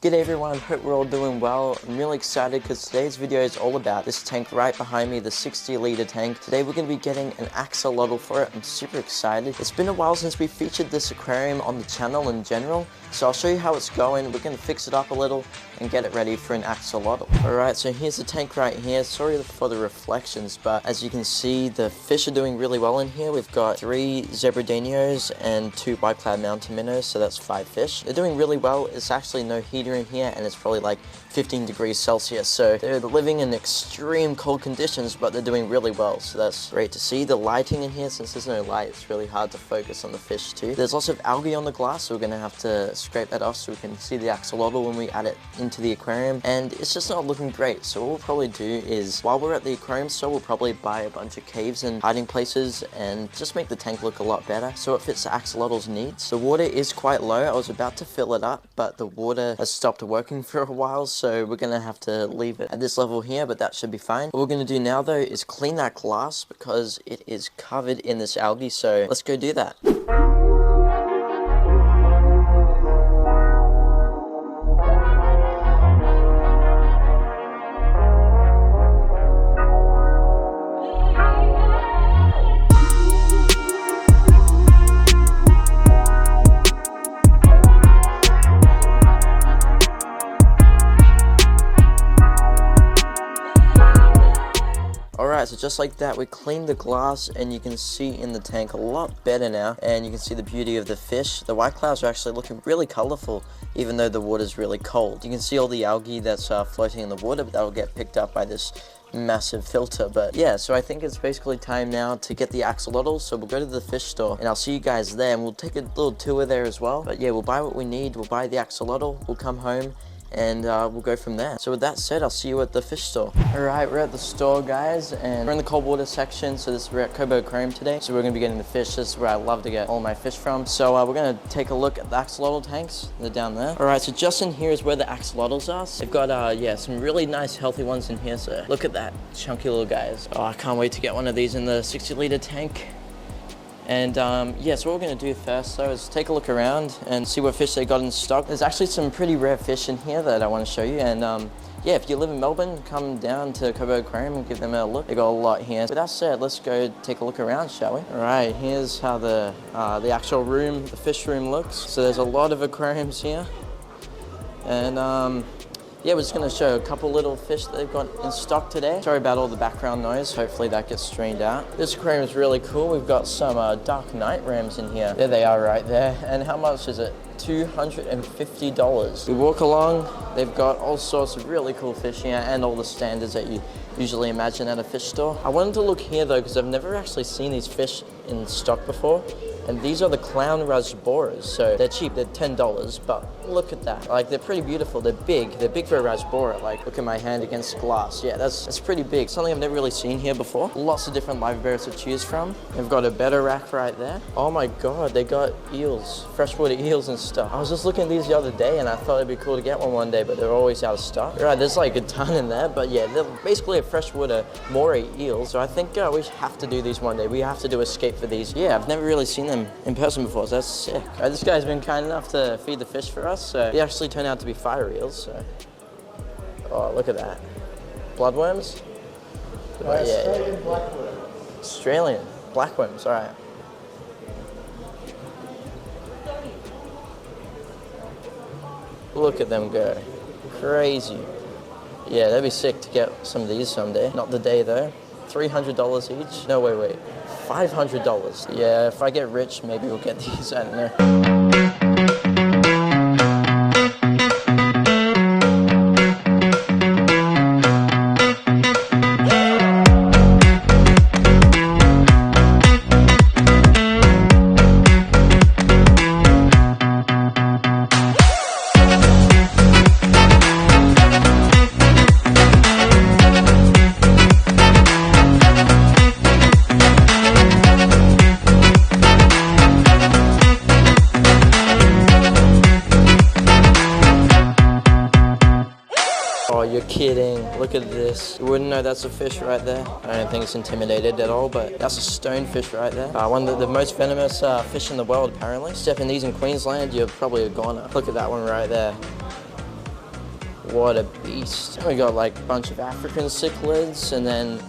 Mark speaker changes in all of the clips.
Speaker 1: G'day everyone, hope we're all doing well. I'm really excited because today's video is all about this tank right behind me, the 60-litre tank. Today we're going to be getting an axolotl for it. I'm super excited. It's been a while since we featured this aquarium on the channel in general, so I'll show you how it's going. We're going to fix it up a little and get it ready for an axolotl. Alright, so here's the tank right here. Sorry for the reflections, but as you can see, the fish are doing really well in here. We've got 3 zebradinios and 2 white cloud mountain minnows, so that's 5 fish. They're doing really well. It's actually no heater in here, and it's probably like 15 degrees Celsius, so they're living in extreme cold conditions, but they're doing really well, so that's great to see. The lighting in here, since there's no light, it's really hard to focus on the fish too. There's lots of algae on the glass, so we're going to have to scrape that off so we can see the axolotl when we add it into the aquarium, and it's just not looking great. So what we'll probably do is, while we're at the aquarium store, we'll probably buy a bunch of caves and hiding places and just make the tank look a lot better so it fits the axolotl's needs. The water is quite low. I was about to fill it up, but the water has stopped working for a while, so we're gonna have to leave it at this level here, but that should be fine. What we're gonna do now though is clean that glass because it is covered in this algae, so let's go do that. Alright, so just like that, we cleaned the glass and you can see in the tank a lot better now, and you can see the beauty of the fish. The white clouds are actually looking really colorful even though the water's really cold. You can see all the algae that's floating in the water, but that'll get picked up by this massive filter. But yeah, so I think it's basically time now to get the axolotl, so we'll go to the fish store and I'll see you guys there, and we'll take a little tour there as well. But yeah, we'll buy what we need, we'll buy the axolotl, we'll come home and we'll go from there. So with that said, I'll see you at the fish store. Alright, we're at the store, guys, and we're in the cold water section. So we're at Cobo Aquarium today, so we're going to be getting the fish. This is where I love to get all my fish from. So we're going to take a look at the axolotl tanks. They're down there. Alright, so just in here is where the axolotls are. So they've got yeah, some really nice healthy ones in here. So look at that, chunky little guys. Oh, I can't wait to get one of these in the 60-litre tank. And yeah, so what we're going to do first though is take a look around and see what fish they got in stock. There's actually some pretty rare fish in here that I want to show you, and yeah, if you live in Melbourne, come down to Cobo Aquarium and give them a look. They got a lot here. With that said, let's go take a look around, shall we? Alright, here's how the actual room, the fish room looks. So there's a lot of aquariums here, and yeah, we're just going to show a couple little fish that they've got in stock today. Sorry about all the background noise. Hopefully that gets strained out. This aquarium is really cool. We've got some dark night rams in here. There they are right there. And how much is it? $250. We walk along. They've got all sorts of really cool fish here and all the standards that you usually imagine at a fish store. I wanted to look here though because I've never actually seen these fish in stock before. And these are the clown rasboras, so they're cheap, they're $10, but look at that. Like, they're pretty beautiful, they're big for a rasbora. Like, look at my hand against glass. Yeah, that's pretty big. Something I've never really seen here before. Lots of different live bears to choose from. They've got a better rack right there. Oh my God, they got eels, freshwater eels and stuff. I was just looking at these the other day and I thought it'd be cool to get one day, but they're always out of stock. Right, there's like a ton in there, but yeah, they're basically a freshwater moray eel, so I think we have to do these one day. We have to do escape for these. Yeah, I've never really seen them in person before, so that's sick. This guy's been kind enough to feed the fish for us, so they actually turned out to be fire eels, so. Oh, look at that. Bloodworms?
Speaker 2: Australian blackworm.
Speaker 1: Australian blackworms, all right. Look at them go. Crazy. Yeah, that'd be sick to get some of these someday. Not the day though. $300 each? No, wait. $500. Yeah, if I get rich, maybe we'll get these, I don't know. Oh, you're kidding. Look at this. You wouldn't know that's a fish right there. I don't think it's intimidated at all, but that's a stonefish right there. One of the most venomous fish in the world, apparently. Step in these in Queensland, you're probably a goner. Look at that one right there. What a beast. We got like a bunch of African cichlids and then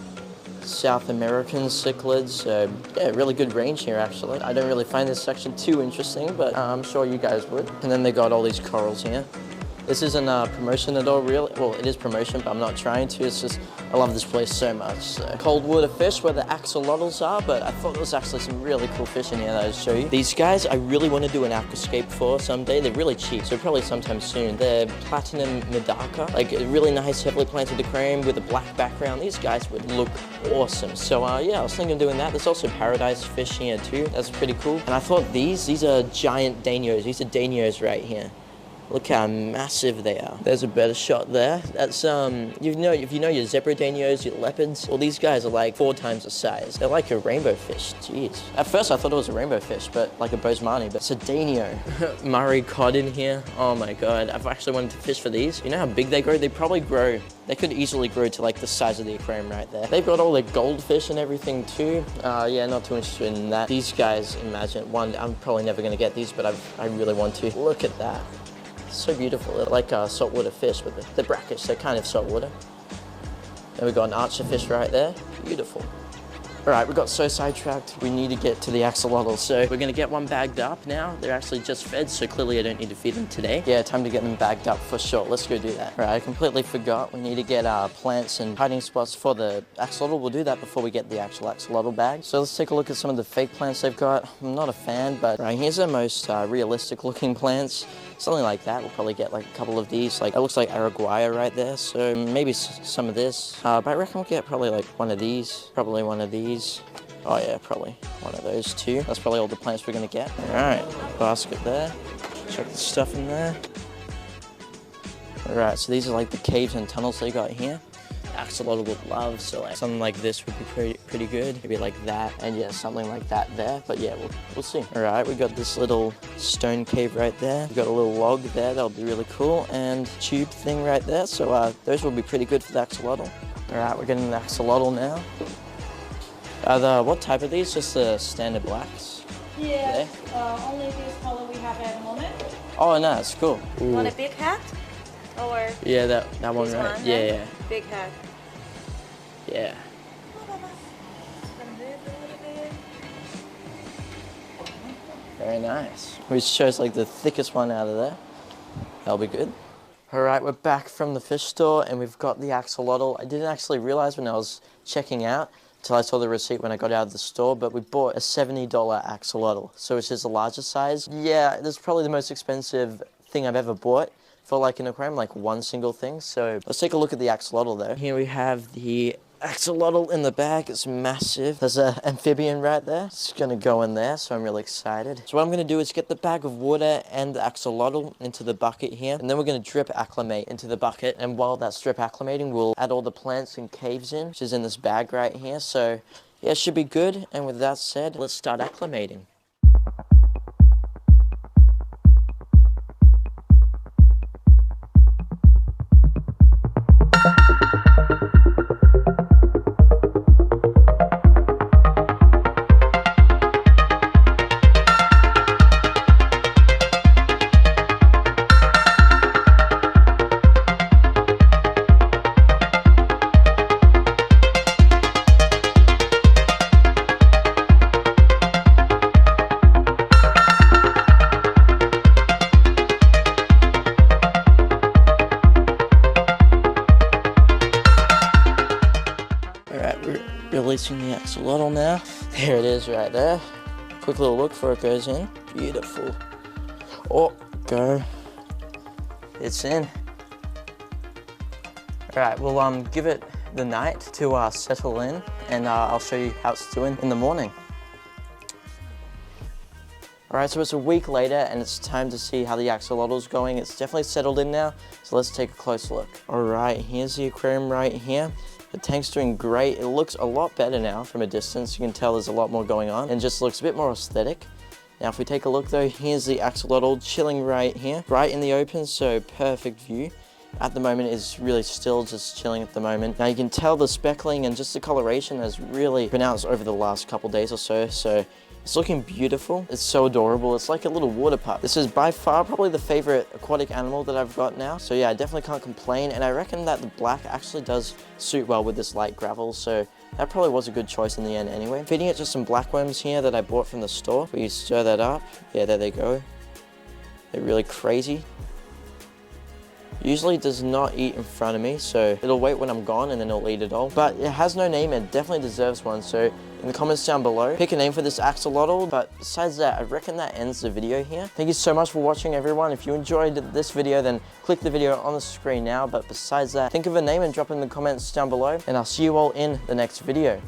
Speaker 1: South American cichlids. So yeah, really good range here actually. I don't really find this section too interesting, but I'm sure you guys would. And then they got all these corals here. This isn't a promotion at all, really. Well, it is promotion, but I'm not trying to. It's just, I love this place so much. So, cold water fish where the axolotls are, but I thought there was actually some really cool fish in here that I'll show you. These guys, I really want to do an aquascape for someday. They're really cheap, so probably sometime soon. They're platinum medaka, like a really nice, heavily planted aquarium with a black background. These guys would look awesome. So yeah, I was thinking of doing that. There's also paradise fish here too. That's pretty cool. And I thought these are giant danios. These are danios right here. Look how massive they are. There's a better shot there. That's, if you know your zebra danios, your leopards, well, these guys are like 4 times the size. They're like a rainbow fish, jeez. At first I thought it was a rainbow fish, but like a bosemani, but it's a danio. Murray cod in here. Oh my God, I've actually wanted to fish for these. You know how big they grow? They probably grow, they could easily grow to like the size of the aquarium right there. They've got all their goldfish and everything too. Yeah, not too interested in that. These guys, imagine, one, I'm probably never gonna get these, but I really want to. Look at that. So beautiful. They're like saltwater fish, but they're brackish. They're kind of saltwater. Then we've got an archer fish right there. Beautiful. All right, we got so sidetracked. We need to get to the axolotl. So we're gonna get one bagged up now. They're actually just fed, so clearly I don't need to feed them today. Yeah, time to get them bagged up for sure. Let's go do that. All right, I completely forgot. We need to get plants and hiding spots for the axolotl. We'll do that before we get the actual axolotl bag. So let's take a look at some of the fake plants they've got. I'm not a fan, but right, here's the most realistic looking plants. Something like that. We'll probably get like a couple of these. Like, it looks like Araguaia right there. So maybe some of this. But I reckon we'll get probably like one of these. Probably one of these. Oh yeah, probably one of those too. That's probably all the plants we're gonna get. All right, basket there. Check the stuff in there. All right, so these are like the caves and tunnels they got here. Axolotl would love, so like something like this would be pretty good. Maybe like that, and yeah, something like that there. But yeah, we'll see. All right, we got this little stone cave right there. We got a little log there, that'll be really cool, and tube thing right there. So those will be pretty good for the axolotl. All right, we're getting the axolotl now. What type are these? Just the standard blacks?
Speaker 3: Yeah, only this color we have at the moment.
Speaker 1: Oh, nice, cool. Ooh.
Speaker 3: Want a big hat? Or
Speaker 1: yeah, that one, right?
Speaker 3: One,
Speaker 1: yeah.
Speaker 3: Big hat.
Speaker 1: Yeah. Very nice. We chose like the thickest one out of there. That'll be good. All right, we're back from the fish store and we've got the axolotl. I didn't actually realize when I was checking out until I saw the receipt when I got out of the store, but we bought a $70 axolotl, so it's just a larger size. Yeah, this is probably the most expensive thing I've ever bought for like an aquarium, like one single thing. So let's take a look at the axolotl though. Here we have the axolotl in the bag. It's massive. There's an amphibian right there. It's gonna go in there, so I'm really excited. So what I'm gonna do is get the bag of water and the axolotl into the bucket here, and then we're gonna drip acclimate into the bucket. And while that's drip acclimating, we'll add all the plants and caves in, which is in this bag right here. So yeah, it should be good. And with that said, let's start acclimating. Releasing the axolotl now. There it is right there. Quick little look before it goes in. Beautiful. Oh, go. It's in. Alright, we'll give it the night to settle in, and I'll show you how it's doing in the morning. Alright, so it's a week later and it's time to see how the axolotl's going. It's definitely settled in now, so let's take a close look. Alright, here's the aquarium right here. The tank's doing great. It looks a lot better now from a distance. You can tell there's a lot more going on and just looks a bit more aesthetic. Now if we take a look though, here's the axolotl chilling right here, right in the open, so perfect view. At the moment is really still, just chilling at the moment. Now you can tell the speckling and just the coloration has really pronounced over the last couple days or so. So It's looking beautiful. It's so adorable. It's like a little water pup. This is by far probably the favorite aquatic animal that I've got now. So yeah, I definitely can't complain. And I reckon that the black actually does suit well with this light gravel. So that probably was a good choice in the end anyway. Feeding it just some blackworms here that I bought from the store. We stir that up. Yeah, there they go. They're really crazy. Usually does not eat in front of me, so it'll wait when I'm gone and then it'll eat it all. But it has no name and definitely deserves one, so in the comments down below, pick a name for this axolotl. But besides that, I reckon that ends the video here. Thank you so much for watching, everyone. If you enjoyed this video, then click the video on the screen now. But besides that, think of a name and drop it in the comments down below, and I'll see you all in the next video.